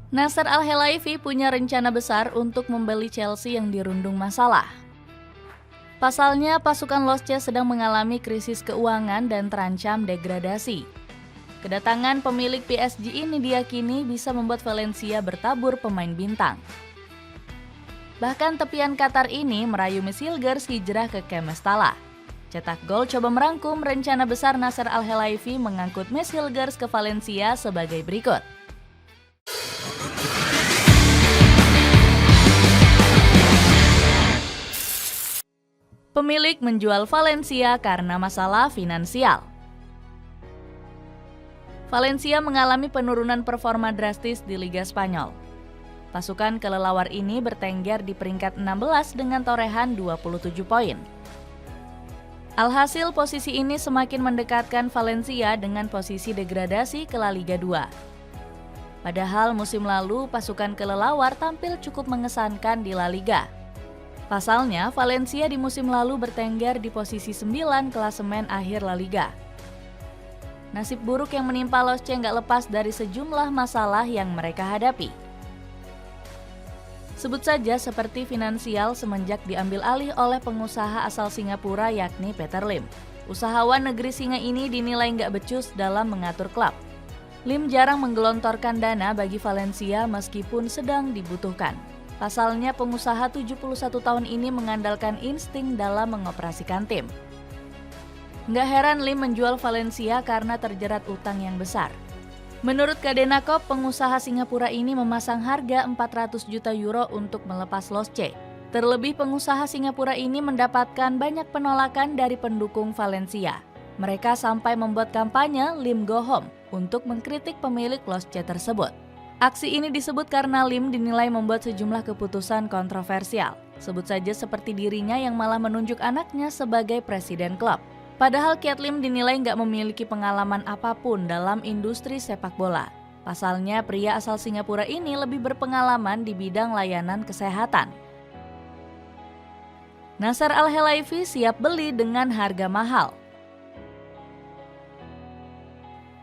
Nasser Al-Khelaifi punya rencana besar untuk membeli Chelsea yang dirundung masalah. Pasalnya, pasukan Losce sedang mengalami krisis keuangan dan terancam degradasi. Kedatangan pemilik PSG ini diyakini bisa membuat Valencia bertabur pemain bintang. Bahkan tepian Qatar ini merayu Miss Hilgers hijrah ke Kemestala. Cetak gol coba merangkum rencana besar Nasser Al-Khelaifi mengangkut Miss Hilgers ke Valencia sebagai berikut. Pemilik menjual Valencia karena masalah finansial. Valencia mengalami penurunan performa drastis di Liga Spanyol. Pasukan kelelawar ini bertengger di peringkat 16 dengan torehan 27 poin. Alhasil posisi ini semakin mendekatkan Valencia dengan posisi degradasi ke La Liga 2. Padahal musim lalu pasukan kelelawar tampil cukup mengesankan di La Liga. Pasalnya, Valencia di musim lalu bertengger di posisi 9 klasemen akhir La Liga. Nasib buruk yang menimpa Losce nggak lepas dari sejumlah masalah yang mereka hadapi. Sebut saja seperti finansial semenjak diambil alih oleh pengusaha asal Singapura yakni Peter Lim. Usahawan negeri singa ini dinilai nggak becus dalam mengatur klub. Lim jarang menggelontorkan dana bagi Valencia meskipun sedang dibutuhkan. Pasalnya pengusaha 71 tahun ini mengandalkan insting dalam mengoperasikan tim. Nggak heran Lim menjual Valencia karena terjerat utang yang besar. Menurut Kadenakop, pengusaha Singapura ini memasang harga 400 juta euro untuk melepas Losce. Terlebih pengusaha Singapura ini mendapatkan banyak penolakan dari pendukung Valencia. Mereka sampai membuat kampanye Lim Go Home untuk mengkritik pemilik Losce tersebut. Aksi ini disebut karena Lim dinilai membuat sejumlah keputusan kontroversial. Sebut saja seperti dirinya yang malah menunjuk anaknya sebagai presiden klub. Padahal Kiat Lim dinilai nggak memiliki pengalaman apapun dalam industri sepak bola. Pasalnya pria asal Singapura ini lebih berpengalaman di bidang layanan kesehatan. Nasser Al-Khelaifi siap beli dengan harga mahal.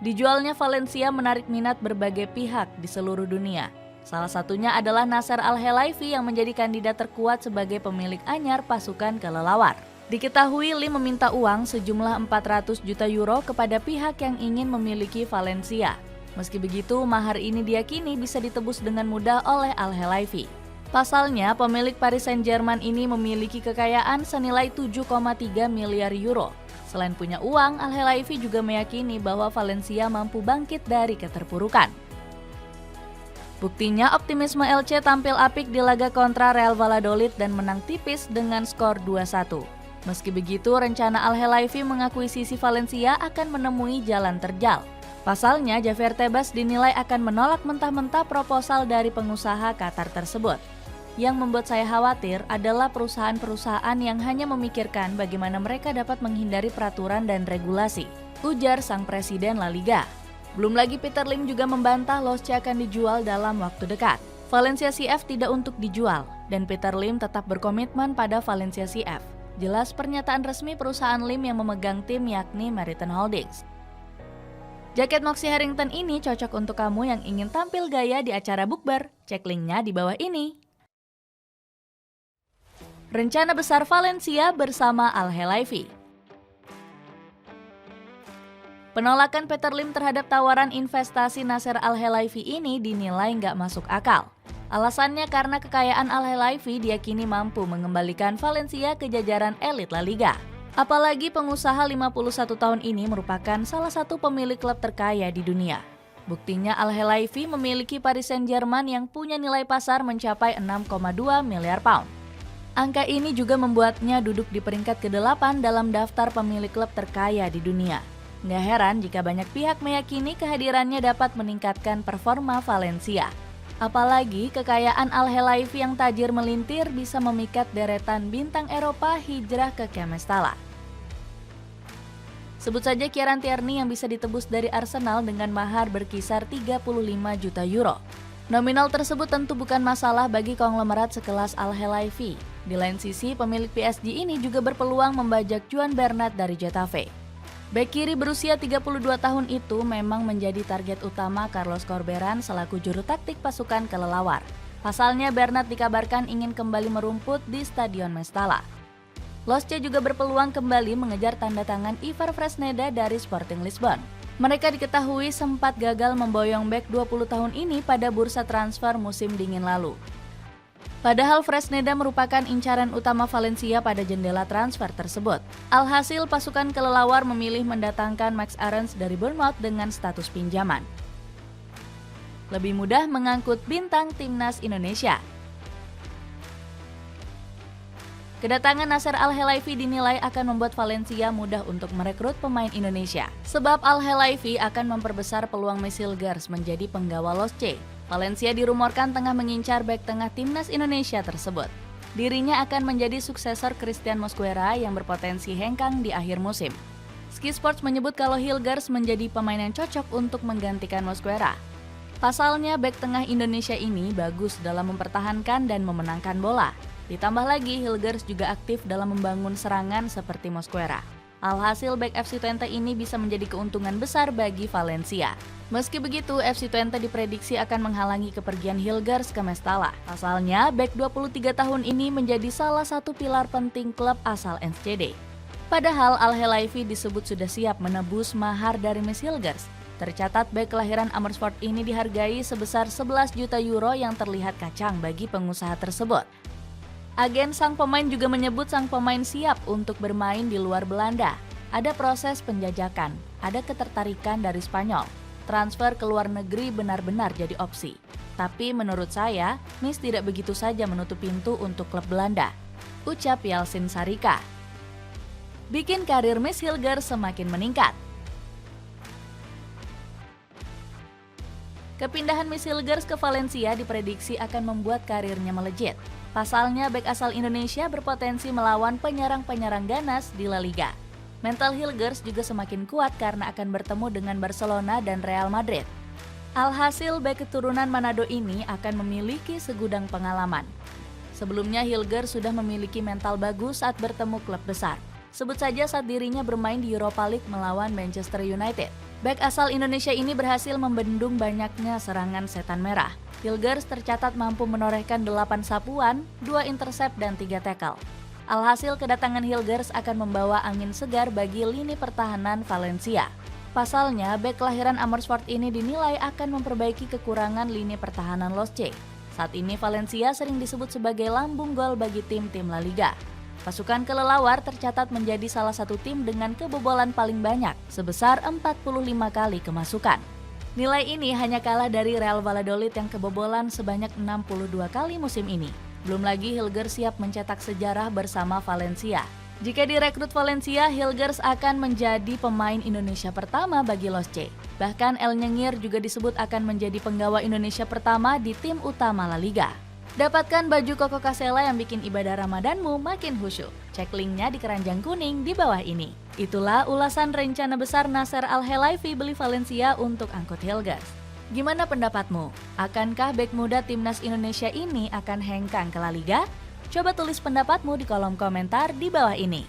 Dijualnya Valencia menarik minat berbagai pihak di seluruh dunia. Salah satunya adalah Nasser Al-Khelaifi yang menjadi kandidat terkuat sebagai pemilik anyar pasukan kelelawar. Diketahui Lim meminta uang sejumlah 400 juta euro kepada pihak yang ingin memiliki Valencia. Meski begitu, mahar ini diyakini bisa ditebus dengan mudah oleh Al-Khelaifi. Pasalnya, pemilik Paris Saint-Germain ini memiliki kekayaan senilai 7,3 miliar euro. Selain punya uang, Al-Khelaifi juga meyakini bahwa Valencia mampu bangkit dari keterpurukan. Buktinya optimisme LC tampil apik di laga kontra Real Valladolid dan menang tipis dengan skor 2-1. Meski begitu, rencana Al-Khelaifi mengakuisisi Valencia akan menemui jalan terjal. Pasalnya, Javier Tebas dinilai akan menolak mentah-mentah proposal dari pengusaha Qatar tersebut. Yang membuat saya khawatir adalah perusahaan-perusahaan yang hanya memikirkan bagaimana mereka dapat menghindari peraturan dan regulasi, ujar sang presiden La Liga. Belum lagi Peter Lim juga membantah Losce akan dijual dalam waktu dekat. Valencia CF tidak untuk dijual, dan Peter Lim tetap berkomitmen pada Valencia CF. Jelas pernyataan resmi perusahaan Lim yang memegang tim yakni Meriton Holdings. Jaket Moxie Harrington ini cocok untuk kamu yang ingin tampil gaya di acara bukber. Cek linknya di bawah ini. Rencana besar Valencia bersama Al-Khelaifi. Penolakan Peter Lim terhadap tawaran investasi Nasser Al-Khelaifi ini dinilai nggak masuk akal. Alasannya karena kekayaan Al-Khelaifi diyakini mampu mengembalikan Valencia ke jajaran elit La Liga. Apalagi pengusaha 51 tahun ini merupakan salah satu pemilik klub terkaya di dunia. Buktinya Al-Khelaifi memiliki Paris Saint-Germain yang punya nilai pasar mencapai 6,2 miliar pound. Angka ini juga membuatnya duduk di peringkat ke-8 dalam daftar pemilik klub terkaya di dunia. Nggak heran jika banyak pihak meyakini kehadirannya dapat meningkatkan performa Valencia. Apalagi kekayaan Al-Khelaifi yang tajir melintir bisa memikat deretan bintang Eropa hijrah ke Kemestala. Sebut saja Kieran Tierney yang bisa ditebus dari Arsenal dengan mahar berkisar 35 juta euro. Nominal tersebut tentu bukan masalah bagi konglomerat sekelas Al-Khelaifi. Di lain sisi, pemilik PSG ini juga berpeluang membajak Juan Bernat dari Getafe. Bek kiri berusia 32 tahun itu memang menjadi target utama Carlos Corberán selaku juru taktik pasukan kelelawar. Pasalnya Bernat dikabarkan ingin kembali merumput di Stadion Mestalla. Losce juga berpeluang kembali mengejar tanda tangan Ivar Fresneda dari Sporting Lisbon. Mereka diketahui sempat gagal memboyong bek 20 tahun ini pada bursa transfer musim dingin lalu. Padahal Fresneda merupakan incaran utama Valencia pada jendela transfer tersebut. Alhasil pasukan kelelawar memilih mendatangkan Max Aarons dari Bournemouth dengan status pinjaman. Lebih mudah mengangkut bintang timnas Indonesia. Kedatangan Nasser Al-Khelaifi dinilai akan membuat Valencia mudah untuk merekrut pemain Indonesia. Sebab Al-Khelaifi akan memperbesar peluang Mesilgers menjadi penggawa Losce. Valencia dirumorkan tengah mengincar bek tengah timnas Indonesia tersebut. Dirinya akan menjadi suksesor Christian Mosquera yang berpotensi hengkang di akhir musim. Ski Sports menyebut kalau Hilgers menjadi pemain yang cocok untuk menggantikan Mosquera. Pasalnya bek tengah Indonesia ini bagus dalam mempertahankan dan memenangkan bola. Ditambah lagi Hilgers juga aktif dalam membangun serangan seperti Mosquera. Alhasil bek FC Twente ini bisa menjadi keuntungan besar bagi Valencia. Meski begitu, FC Twente diprediksi akan menghalangi kepergian Hilgers ke Mestalla. Pasalnya, bek 23 tahun ini menjadi salah satu pilar penting klub asal NSCD. Padahal Al-Khelaifi disebut sudah siap menebus mahar dari Mesilgers. Tercatat bek kelahiran Amersfoort ini dihargai sebesar 11 juta euro yang terlihat kacang bagi pengusaha tersebut. Agen sang pemain juga menyebut sang pemain siap untuk bermain di luar Belanda. Ada proses penjajakan, ada ketertarikan dari Spanyol. Transfer ke luar negeri benar-benar jadi opsi. Tapi menurut saya, Nis tidak begitu saja menutup pintu untuk klub Belanda. Ucap Yalcin Sarika. Bikin karir Miss Hilgers semakin meningkat. Kepindahan Miss Hilgers ke Valencia diprediksi akan membuat karirnya melejit. Pasalnya, bek asal Indonesia berpotensi melawan penyerang-penyerang ganas di La Liga. Mental Hilgers juga semakin kuat karena akan bertemu dengan Barcelona dan Real Madrid. Alhasil, bek keturunan Manado ini akan memiliki segudang pengalaman. Sebelumnya, Hilgers sudah memiliki mental bagus saat bertemu klub besar. Sebut saja saat dirinya bermain di Europa League melawan Manchester United. Bek asal Indonesia ini berhasil membendung banyaknya serangan setan merah. Hilgers tercatat mampu menorehkan 8 sapuan, 2 intercept dan 3 tackle. Alhasil kedatangan Hilgers akan membawa angin segar bagi lini pertahanan Valencia. Pasalnya, bek kelahiran Amersfoort ini dinilai akan memperbaiki kekurangan lini pertahanan Losce. Saat ini Valencia sering disebut sebagai lambung gol bagi tim-tim La Liga. Pasukan kelelawar tercatat menjadi salah satu tim dengan kebobolan paling banyak, sebesar 45 kali kemasukan. Nilai ini hanya kalah dari Real Valladolid yang kebobolan sebanyak 62 kali musim ini. Belum lagi Hilgers siap mencetak sejarah bersama Valencia. Jika direkrut Valencia, Hilgers akan menjadi pemain Indonesia pertama bagi Losce. Bahkan El Nyengir juga disebut akan menjadi penggawa Indonesia pertama di tim utama La Liga. Dapatkan baju koko Kasela yang bikin ibadah Ramadanmu makin khusyuk. Cek linknya di keranjang kuning di bawah ini. Itulah ulasan rencana besar Nasser Al-Khelaifi beli Valencia untuk angkut Hilgers. Gimana pendapatmu? Akankah bek muda timnas Indonesia ini akan hengkang ke La Liga? Coba tulis pendapatmu di kolom komentar di bawah ini.